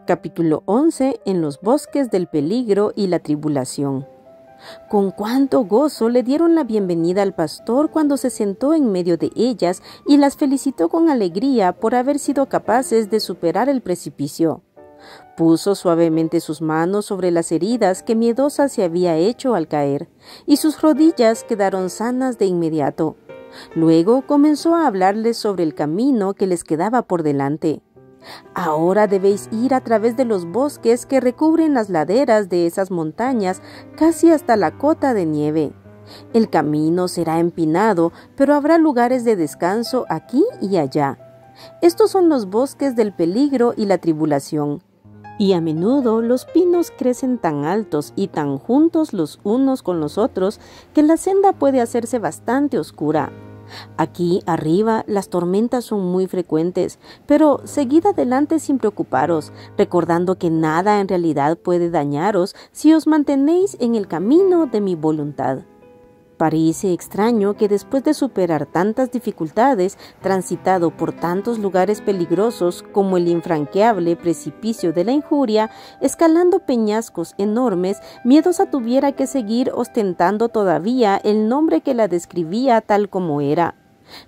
Capítulo 11. En los bosques del peligro y la tribulación. Con cuánto gozo le dieron la bienvenida al pastor cuando se sentó en medio de ellas y las felicitó con alegría por haber sido capaces de superar el precipicio. Puso suavemente sus manos sobre las heridas que Miedosa se había hecho al caer, y sus rodillas quedaron sanas de inmediato. Luego comenzó a hablarles sobre el camino que les quedaba por delante. Ahora debéis ir a través de los bosques que recubren las laderas de esas montañas casi hasta la cota de nieve. El camino será empinado, pero habrá lugares de descanso aquí y allá. Estos son los bosques del peligro y la tribulación. Y a menudo los pinos crecen tan altos y tan juntos los unos con los otros que la senda puede hacerse bastante oscura. Aquí arriba las tormentas son muy frecuentes, pero seguid adelante sin preocuparos, recordando que nada en realidad puede dañaros si os mantenéis en el camino de mi voluntad. Parece extraño que después de superar tantas dificultades, transitado por tantos lugares peligrosos como el infranqueable precipicio de la injuria, escalando peñascos enormes, Miedosa tuviera que seguir ostentando todavía el nombre que la describía tal como era.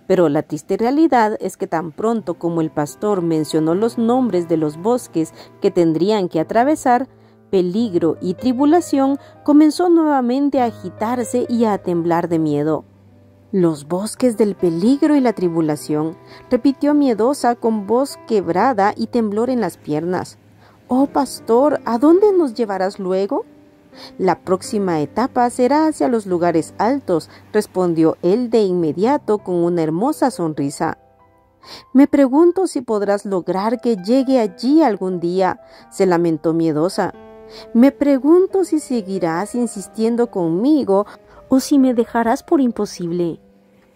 Pero la triste realidad es que tan pronto como el pastor mencionó los nombres de los bosques que tendrían que atravesar, peligro y tribulación, comenzó nuevamente a agitarse y a temblar de miedo. Los bosques del peligro y la tribulación, repitió Miedosa con voz quebrada y temblor en las piernas. Oh pastor, ¿a dónde nos llevarás luego? La próxima etapa será hacia los lugares altos, respondió él de inmediato con una hermosa sonrisa. Me pregunto si podrás lograr que llegue allí algún día, se lamentó Miedosa. Me pregunto si seguirás insistiendo conmigo o si me dejarás por imposible,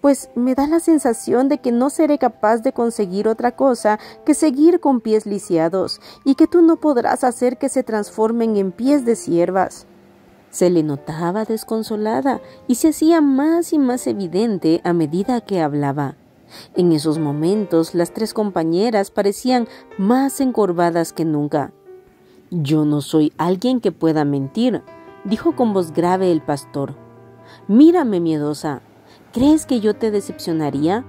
pues me da la sensación de que no seré capaz de conseguir otra cosa que seguir con pies lisiados y que tú no podrás hacer que se transformen en pies de ciervas. Se le notaba desconsolada y se hacía más y más evidente a medida que hablaba. En esos momentos las tres compañeras parecían más encorvadas que nunca. Yo no soy alguien que pueda mentir, dijo con voz grave el pastor. Mírame, Miedosa, ¿crees que yo te decepcionaría?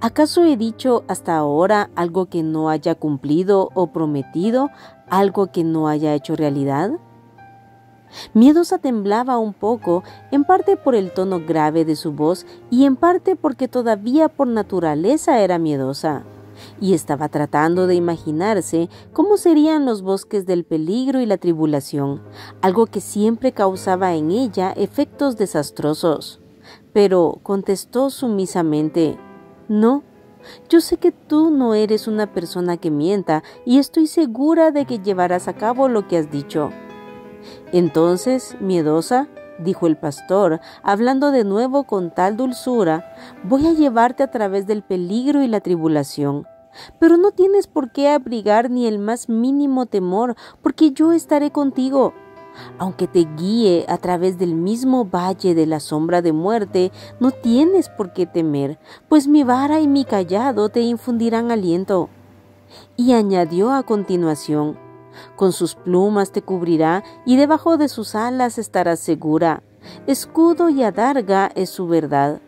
¿Acaso he dicho hasta ahora algo que no haya cumplido o prometido, algo que no haya hecho realidad? Miedosa temblaba un poco, en parte por el tono grave de su voz y en parte porque todavía por naturaleza era miedosa. Y estaba tratando de imaginarse cómo serían los bosques del peligro y la tribulación, algo que siempre causaba en ella efectos desastrosos. Pero contestó sumisamente, no, yo sé que tú no eres una persona que mienta y estoy segura de que llevarás a cabo lo que has dicho. Entonces, Miedosa, dijo el pastor, hablando de nuevo con tal dulzura, voy a llevarte a través del peligro y la tribulación. Pero no tienes por qué abrigar ni el más mínimo temor, porque yo estaré contigo. Aunque te guíe a través del mismo valle de la sombra de muerte, no tienes por qué temer, pues mi vara y mi cayado te infundirán aliento. Y añadió a continuación, con sus plumas te cubrirá y debajo de sus alas estarás segura. Escudo y adarga es su verdad.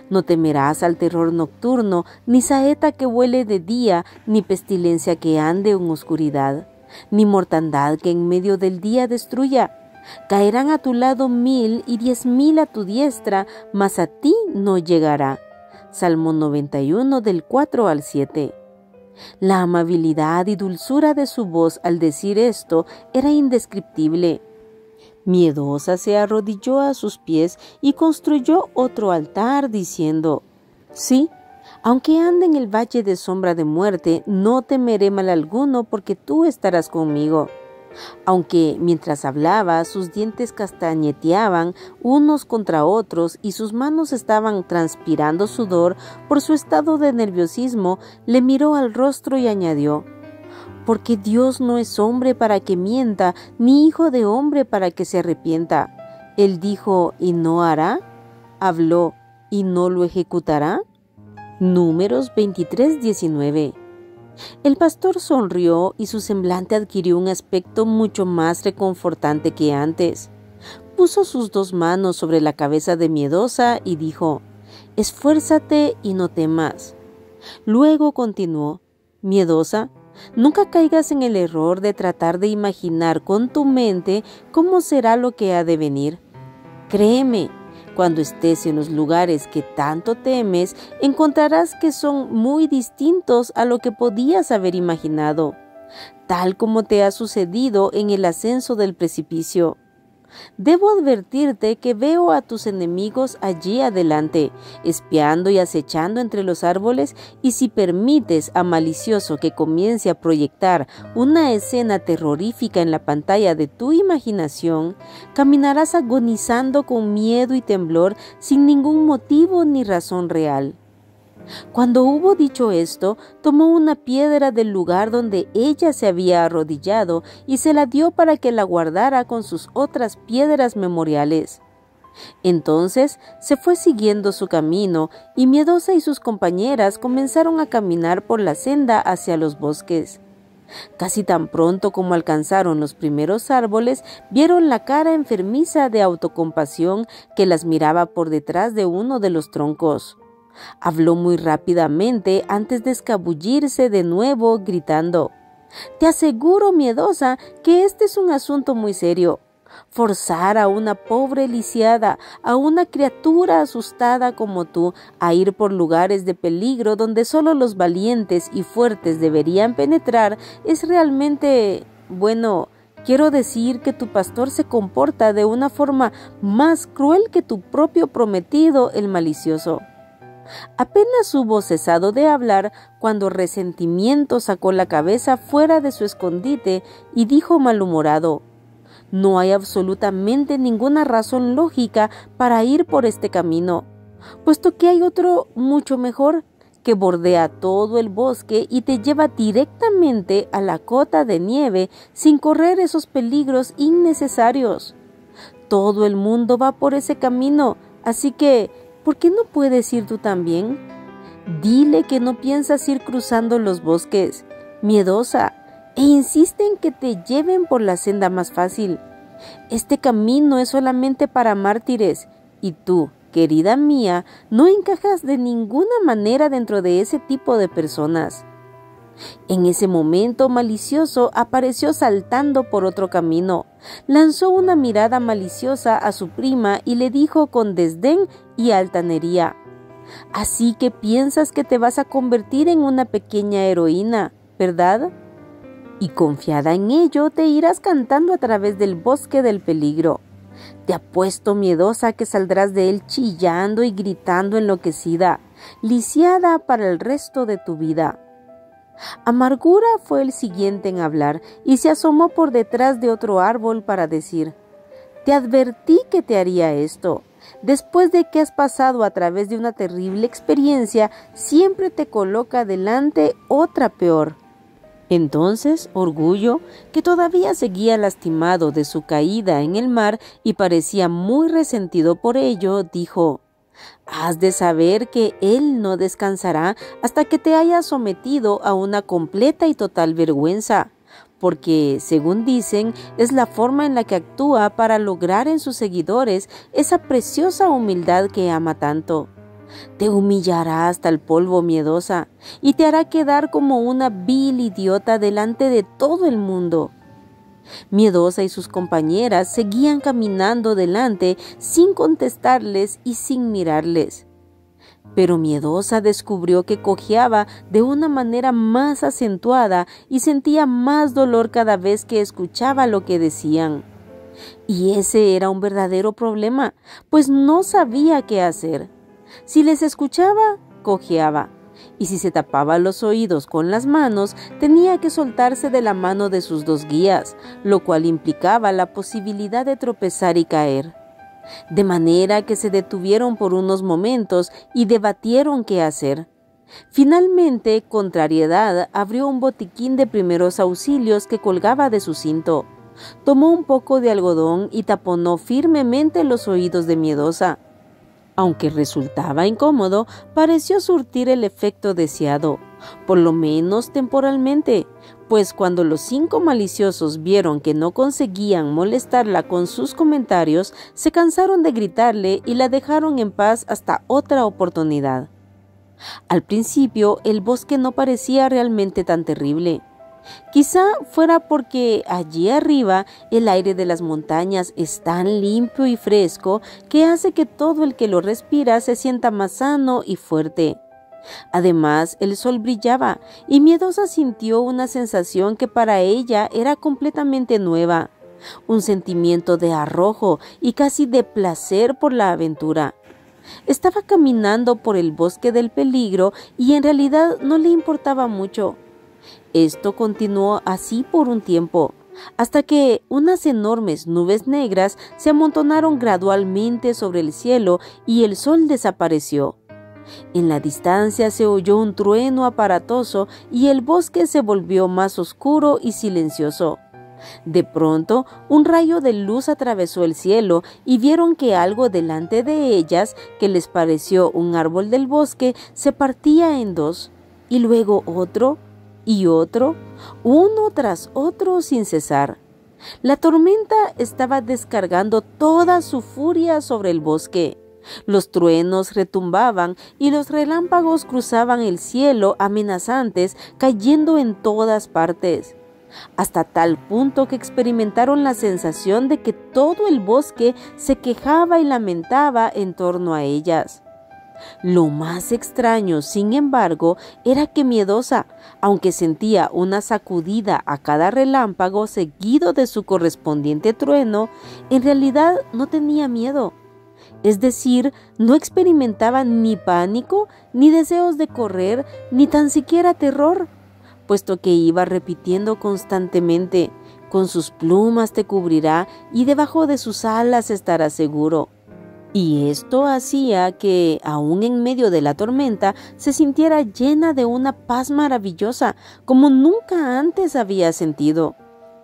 No temerás al terror nocturno, ni saeta que vuele de día, ni pestilencia que ande en oscuridad, ni mortandad que en medio del día destruya. Caerán a tu lado 1000 y 10,000 a tu diestra, mas a ti no llegará. Salmo 91 del 4 al 7. La amabilidad y dulzura de su voz al decir esto era indescriptible. Miedosa se arrodilló a sus pies y construyó otro altar diciendo, sí, aunque ande en el valle de sombra de muerte, no temeré mal alguno porque tú estarás conmigo. Aunque mientras hablaba sus dientes castañeteaban unos contra otros y sus manos estaban transpirando sudor por su estado de nerviosismo, le miró al rostro y añadió, porque Dios no es hombre para que mienta, ni hijo de hombre para que se arrepienta. Él dijo, ¿y no hará? ¿Habló, y no lo ejecutará? Números 23:19. El pastor sonrió y su semblante adquirió un aspecto mucho más reconfortante que antes. Puso sus 2 manos sobre la cabeza de Miedosa y dijo: «Esfuérzate y no temas». Luego continuó: «Miedosa, nunca caigas en el error de tratar de imaginar con tu mente cómo será lo que ha de venir. Créeme, cuando estés en los lugares que tanto temes, encontrarás que son muy distintos a lo que podías haber imaginado, tal como te ha sucedido en el ascenso del precipicio. Debo advertirte que veo a tus enemigos allí adelante, espiando y acechando entre los árboles, y si permites a malicioso que comience a proyectar una escena terrorífica en la pantalla de tu imaginación, caminarás agonizando con miedo y temblor sin ningún motivo ni razón real». Cuando hubo dicho esto, tomó una piedra del lugar donde ella se había arrodillado y se la dio para que la guardara con sus otras piedras memoriales. Entonces se fue siguiendo su camino y Miedosa y sus compañeras comenzaron a caminar por la senda hacia los bosques. Casi tan pronto como alcanzaron los primeros árboles, vieron la cara enfermiza de autocompasión que las miraba por detrás de uno de los troncos. Habló muy rápidamente antes de escabullirse de nuevo, gritando: «Te aseguro, Miedosa, que este es un asunto muy serio. Forzar a una pobre lisiada, a una criatura asustada como tú, a ir por lugares de peligro donde solo los valientes y fuertes deberían penetrar es realmente, bueno, quiero decir que tu pastor se comporta de una forma más cruel que tu propio prometido, el malicioso». Apenas hubo cesado de hablar cuando Resentimiento sacó la cabeza fuera de su escondite y dijo malhumorado: «No hay absolutamente ninguna razón lógica para ir por este camino, puesto que hay otro mucho mejor, que bordea todo el bosque y te lleva directamente a la cota de nieve sin correr esos peligros innecesarios. Todo el mundo va por ese camino, así que ¿por qué no puedes ir tú también? Dile que no piensas ir cruzando los bosques, Miedosa, e insiste en que te lleven por la senda más fácil. Este camino es solamente para mártires, y tú, querida mía, no encajas de ninguna manera dentro de ese tipo de personas». En ese momento Malicioso apareció saltando por otro camino. Lanzó una mirada maliciosa a su prima y le dijo con desdén y altanería: «Así que piensas que te vas a convertir en una pequeña heroína, ¿verdad? Y confiada en ello te irás cantando a través del bosque del peligro. Te apuesto, Miedosa, que saldrás de él chillando y gritando enloquecida, lisiada para el resto de tu vida». Amargura fue el siguiente en hablar y se asomó por detrás de otro árbol para decir: «Te advertí que te haría esto. Después de que has pasado a través de una terrible experiencia, siempre te coloca delante otra peor». Entonces Orgullo, que todavía seguía lastimado de su caída en el mar y parecía muy resentido por ello, dijo: «Has de saber que él no descansará hasta que te haya sometido a una completa y total vergüenza, porque, según dicen, es la forma en la que actúa para lograr en sus seguidores esa preciosa humildad que ama tanto. Te humillará hasta el polvo, Miedosa, y te hará quedar como una vil idiota delante de todo el mundo». Miedosa y sus compañeras seguían caminando delante sin contestarles y sin mirarles. Pero Miedosa descubrió que cojeaba de una manera más acentuada y sentía más dolor cada vez que escuchaba lo que decían. Y ese era un verdadero problema, pues no sabía qué hacer. Si les escuchaba, cojeaba. Y si se tapaba los oídos con las manos, tenía que soltarse de la mano de sus 2 guías, lo cual implicaba la posibilidad de tropezar y caer. De manera que se detuvieron por unos momentos y debatieron qué hacer. Finalmente, Contrariedad abrió un botiquín de primeros auxilios que colgaba de su cinto. Tomó un poco de algodón y taponó firmemente los oídos de Miedosa. Aunque resultaba incómodo, pareció surtir el efecto deseado, por lo menos temporalmente, pues cuando los 5 maliciosos vieron que no conseguían molestarla con sus comentarios, se cansaron de gritarle y la dejaron en paz hasta otra oportunidad. Al principio, el bosque no parecía realmente tan terrible. Quizá fuera porque allí arriba el aire de las montañas es tan limpio y fresco que hace que todo el que lo respira se sienta más sano y fuerte. Además, el sol brillaba y Miedosa sintió una sensación que para ella era completamente nueva, un sentimiento de arrojo y casi de placer por la aventura. Estaba caminando por el bosque del peligro y en realidad no le importaba mucho. Esto continuó así por un tiempo, hasta que unas enormes nubes negras se amontonaron gradualmente sobre el cielo y el sol desapareció. En la distancia se oyó un trueno aparatoso y el bosque se volvió más oscuro y silencioso. De pronto, un rayo de luz atravesó el cielo y vieron que algo delante de ellas, que les pareció un árbol del bosque, se partía en dos, y luego otro y otro, uno tras otro sin cesar. La tormenta estaba descargando toda su furia sobre el bosque. Los truenos retumbaban y los relámpagos cruzaban el cielo amenazantes, cayendo en todas partes, hasta tal punto que experimentaron la sensación de que todo el bosque se quejaba y lamentaba en torno a ellas. Lo más extraño, sin embargo, era que Miedosa, aunque sentía una sacudida a cada relámpago seguido de su correspondiente trueno, en realidad no tenía miedo. Es decir, no experimentaba ni pánico, ni deseos de correr, ni tan siquiera terror, puesto que iba repitiendo constantemente: con sus plumas te cubrirá y debajo de sus alas estarás seguro. Y esto hacía que, aún en medio de la tormenta, se sintiera llena de una paz maravillosa, como nunca antes había sentido.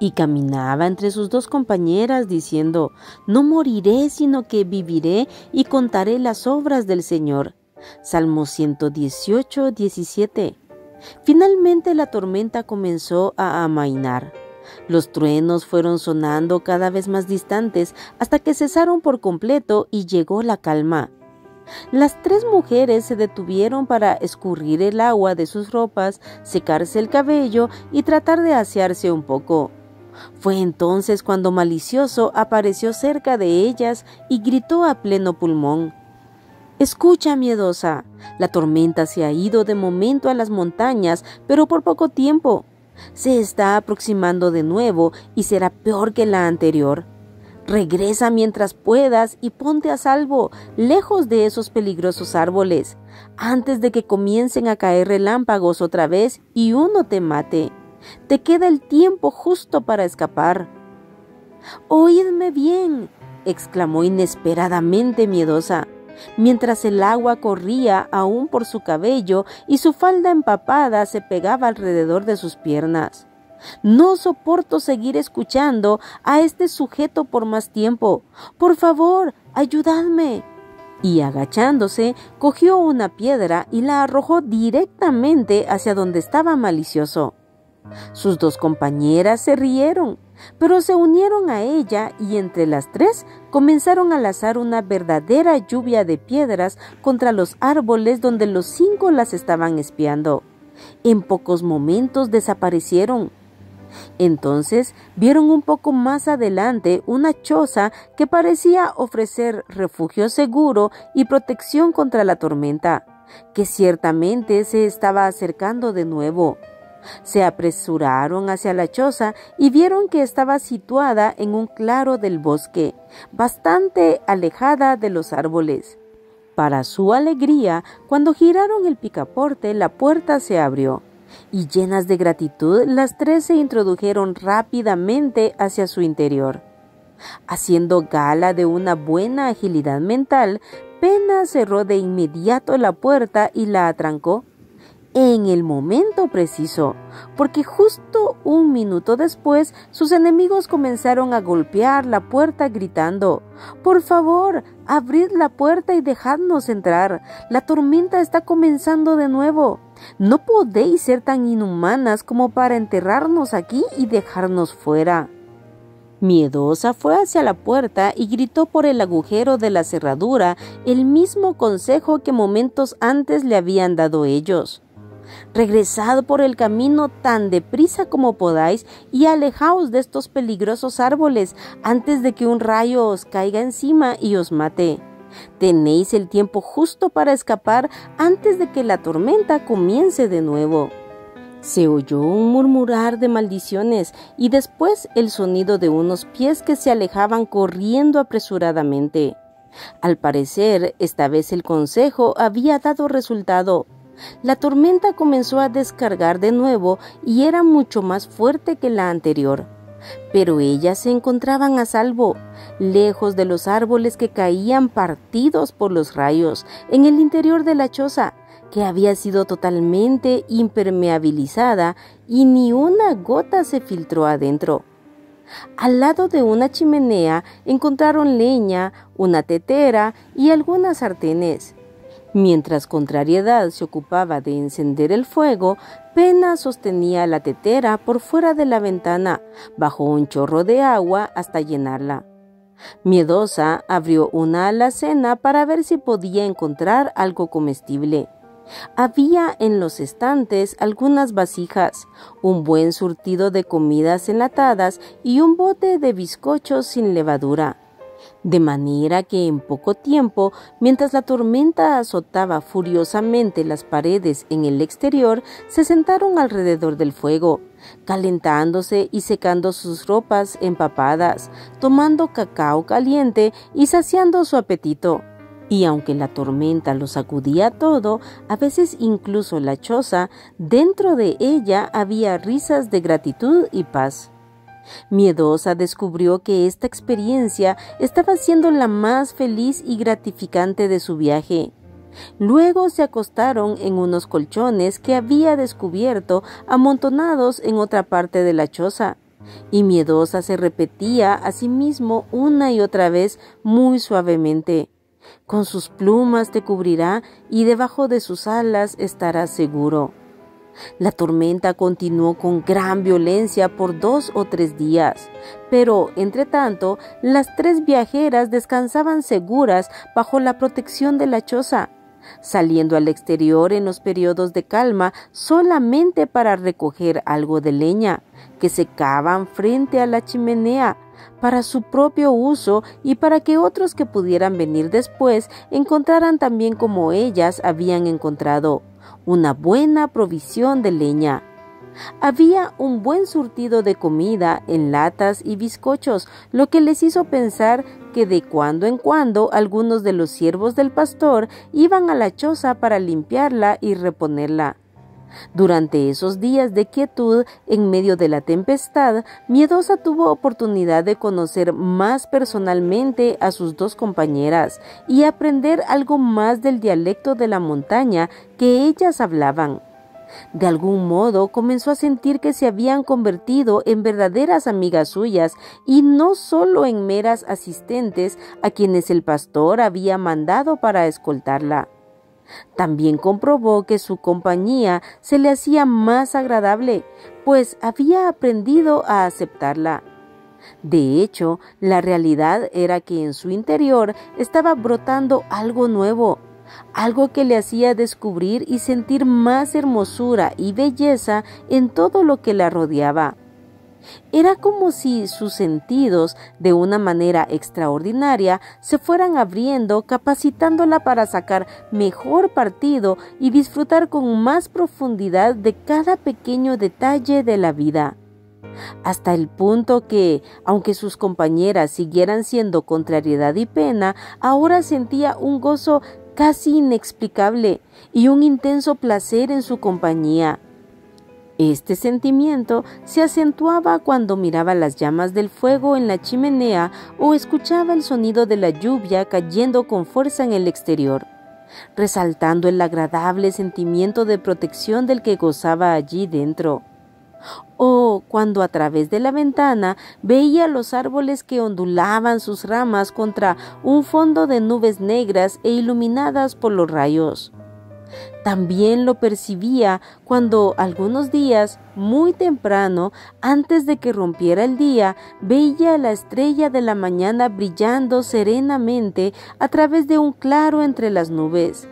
Y caminaba entre sus 2 compañeras diciendo: no moriré, sino que viviré y contaré las obras del Señor. Salmo 118, 17. Finalmente la tormenta comenzó a amainar. Los truenos fueron sonando cada vez más distantes hasta que cesaron por completo y llegó la calma. Las 3 mujeres se detuvieron para escurrir el agua de sus ropas, secarse el cabello y tratar de asearse un poco. Fue entonces cuando Malicioso apareció cerca de ellas y gritó a pleno pulmón: «Escucha, Miedosa, la tormenta se ha ido de momento a las montañas, pero por poco tiempo. Se está aproximando de nuevo y será peor que la anterior. Regresa mientras puedas y ponte a salvo, lejos de esos peligrosos árboles, antes de que comiencen a caer relámpagos otra vez y uno te mate. Te queda el tiempo justo para escapar». «Oídme bien», exclamó inesperadamente Miedosa, mientras el agua corría aún por su cabello y su falda empapada se pegaba alrededor de sus piernas. «No soporto seguir escuchando a este sujeto por más tiempo. Por favor, ayudadme». Y agachándose, cogió una piedra y la arrojó directamente hacia donde estaba Malicioso. Sus 2 compañeras se rieron, pero se unieron a ella y entre las 3 comenzaron a lanzar una verdadera lluvia de piedras contra los árboles donde los 5 las estaban espiando. En pocos momentos desaparecieron. Entonces vieron un poco más adelante una choza que parecía ofrecer refugio seguro y protección contra la tormenta, que ciertamente se estaba acercando de nuevo. Se apresuraron hacia la choza y vieron que estaba situada en un claro del bosque, bastante alejada de los árboles. Para su alegría, cuando giraron el picaporte, la puerta se abrió, y llenas de gratitud, las 3 se introdujeron rápidamente hacia su interior. Haciendo gala de una buena agilidad mental, Pena cerró de inmediato la puerta y la atrancó en el momento preciso, porque justo un minuto después sus enemigos comenzaron a golpear la puerta gritando: «Por favor, abrid la puerta y dejadnos entrar. La tormenta está comenzando de nuevo. No podéis ser tan inhumanas como para enterrarnos aquí y dejarnos fuera. Miedosa fue hacia la puerta y gritó por el agujero de la cerradura el mismo consejo que momentos antes le habían dado ellos. Regresad por el camino tan deprisa como podáis y alejaos de estos peligrosos árboles antes de que un rayo os caiga encima y os mate. Tenéis el tiempo justo para escapar antes de que la tormenta comience de nuevo. Se oyó un murmurar de maldiciones y después el sonido de unos pies que se alejaban corriendo apresuradamente. Al parecer, esta vez el consejo había dado resultado. La tormenta comenzó a descargar de nuevo y era mucho más fuerte que la anterior. Pero ellas se encontraban a salvo, lejos de los árboles que caían partidos por los rayos, en el interior de la choza, que había sido totalmente impermeabilizada y ni una gota se filtró adentro. Al lado de una chimenea encontraron leña, una tetera y algunas sartenes. Mientras Contrariedad se ocupaba de encender el fuego, Pena sostenía la tetera por fuera de la ventana, bajo un chorro de agua hasta llenarla. Miedosa abrió una alacena para ver si podía encontrar algo comestible. Había en los estantes algunas vasijas, un buen surtido de comidas enlatadas y un bote de bizcochos sin levadura. De manera que en poco tiempo, mientras la tormenta azotaba furiosamente las paredes en el exterior, se sentaron alrededor del fuego, calentándose y secando sus ropas empapadas, tomando cacao caliente y saciando su apetito. Y aunque la tormenta lo sacudía todo, a veces incluso la choza, dentro de ella había risas de gratitud y paz. Miedosa descubrió que esta experiencia estaba siendo la más feliz y gratificante de su viaje. Luego se acostaron en unos colchones que había descubierto amontonados en otra parte de la choza, y Miedosa se repetía a sí mismo una y otra vez muy suavemente: con sus plumas te cubrirá y debajo de sus alas estarás seguro. La tormenta continuó con gran violencia por 2 o 3 días, pero, entre tanto, las 3 viajeras descansaban seguras bajo la protección de la choza, saliendo al exterior en los periodos de calma solamente para recoger algo de leña, que secaban frente a la chimenea, para su propio uso y para que otros que pudieran venir después encontraran también como ellas habían encontrado, una buena provisión de leña. Había un buen surtido de comida en latas y bizcochos, lo que les hizo pensar que de cuando en cuando algunos de los siervos del pastor iban a la choza para limpiarla y reponerla. Durante esos días de quietud, en medio de la tempestad, Miedosa tuvo oportunidad de conocer más personalmente a sus 2 compañeras y aprender algo más del dialecto de la montaña que ellas hablaban. De algún modo comenzó a sentir que se habían convertido en verdaderas amigas suyas y no solo en meras asistentes a quienes el pastor había mandado para escoltarla. También comprobó que su compañía se le hacía más agradable, pues había aprendido a aceptarla. De hecho, la realidad era que en su interior estaba brotando algo nuevo, algo que le hacía descubrir y sentir más hermosura y belleza en todo lo que la rodeaba. Era como si sus sentidos, de una manera extraordinaria, se fueran abriendo, capacitándola para sacar mejor partido y disfrutar con más profundidad de cada pequeño detalle de la vida. Hasta el punto que, aunque sus compañeras siguieran siendo Contrariedad y Pena, ahora sentía un gozo casi inexplicable y un intenso placer en su compañía. Este sentimiento se acentuaba cuando miraba las llamas del fuego en la chimenea o escuchaba el sonido de la lluvia cayendo con fuerza en el exterior, resaltando el agradable sentimiento de protección del que gozaba allí dentro. O cuando a través de la ventana veía los árboles que ondulaban sus ramas contra un fondo de nubes negras e iluminadas por los rayos. También lo percibía cuando algunos días, muy temprano, antes de que rompiera el día, veía la estrella de la mañana brillando serenamente a través de un claro entre las nubes,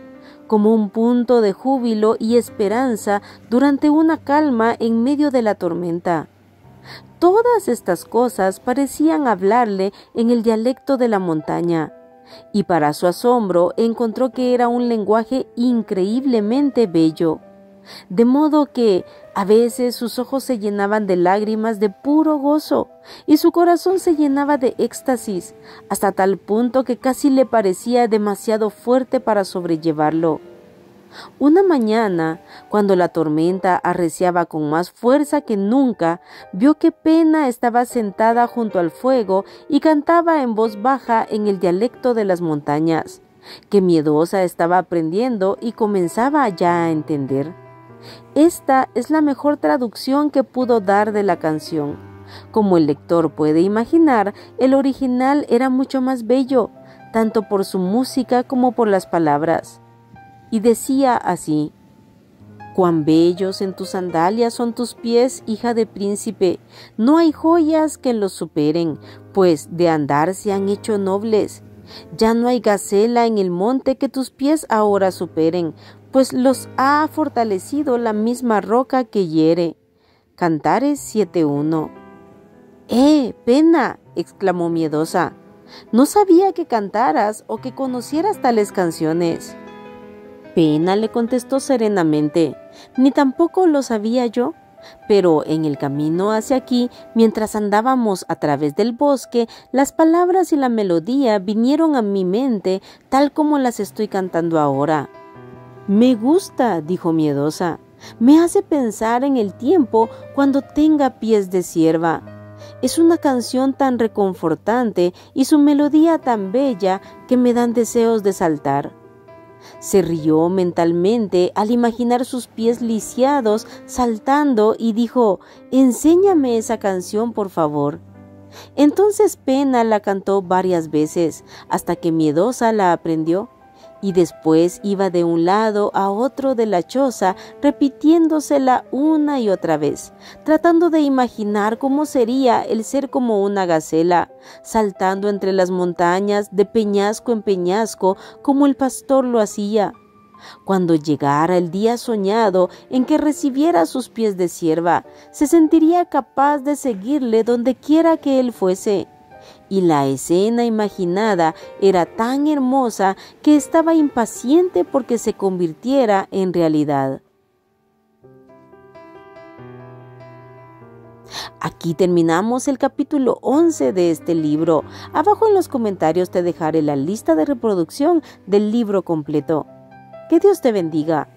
como un punto de júbilo y esperanza durante una calma en medio de la tormenta. Todas estas cosas parecían hablarle en el dialecto de la montaña, y para su asombro encontró que era un lenguaje increíblemente bello, de modo que a veces sus ojos se llenaban de lágrimas de puro gozo y su corazón se llenaba de éxtasis, hasta tal punto que casi le parecía demasiado fuerte para sobrellevarlo. Una mañana, cuando la tormenta arreciaba con más fuerza que nunca, vio que Pena estaba sentada junto al fuego y cantaba en voz baja en el dialecto de las montañas, que Miedosa estaba aprendiendo y comenzaba ya a entender. Esta es la mejor traducción que pudo dar de la canción. Como el lector puede imaginar, el original era mucho más bello, tanto por su música como por las palabras. Y decía así: «Cuán bellos en tus sandalias son tus pies, hija de príncipe, no hay joyas que los superen, pues de andar se han hecho nobles. Ya no hay gacela en el monte que tus pies ahora superen, pues los ha fortalecido la misma roca que hiere». Cantares 7:1. Pena!, exclamó Miedosa. «No sabía que cantaras o que conocieras tales canciones». Pena le contestó serenamente: «Ni tampoco lo sabía yo, pero en el camino hacia aquí, mientras andábamos a través del bosque, las palabras y la melodía vinieron a mi mente tal como las estoy cantando ahora». «Me gusta», dijo Miedosa, «me hace pensar en el tiempo cuando tenga pies de cierva. Es una canción tan reconfortante y su melodía tan bella que me dan deseos de saltar». Se rió mentalmente al imaginar sus pies lisiados saltando y dijo: «Enséñame esa canción, por favor». Entonces Pena la cantó varias veces hasta que Miedosa la aprendió, y después iba de un lado a otro de la choza repitiéndosela una y otra vez, tratando de imaginar cómo sería el ser como una gacela, saltando entre las montañas de peñasco en peñasco como el pastor lo hacía. Cuando llegara el día soñado en que recibiera sus pies de cierva, se sentiría capaz de seguirle donde quiera que él fuese. Y la escena imaginada era tan hermosa que estaba impaciente porque se convirtiera en realidad. Aquí terminamos el capítulo 11 de este libro. Abajo en los comentarios te dejaré la lista de reproducción del libro completo. Que Dios te bendiga.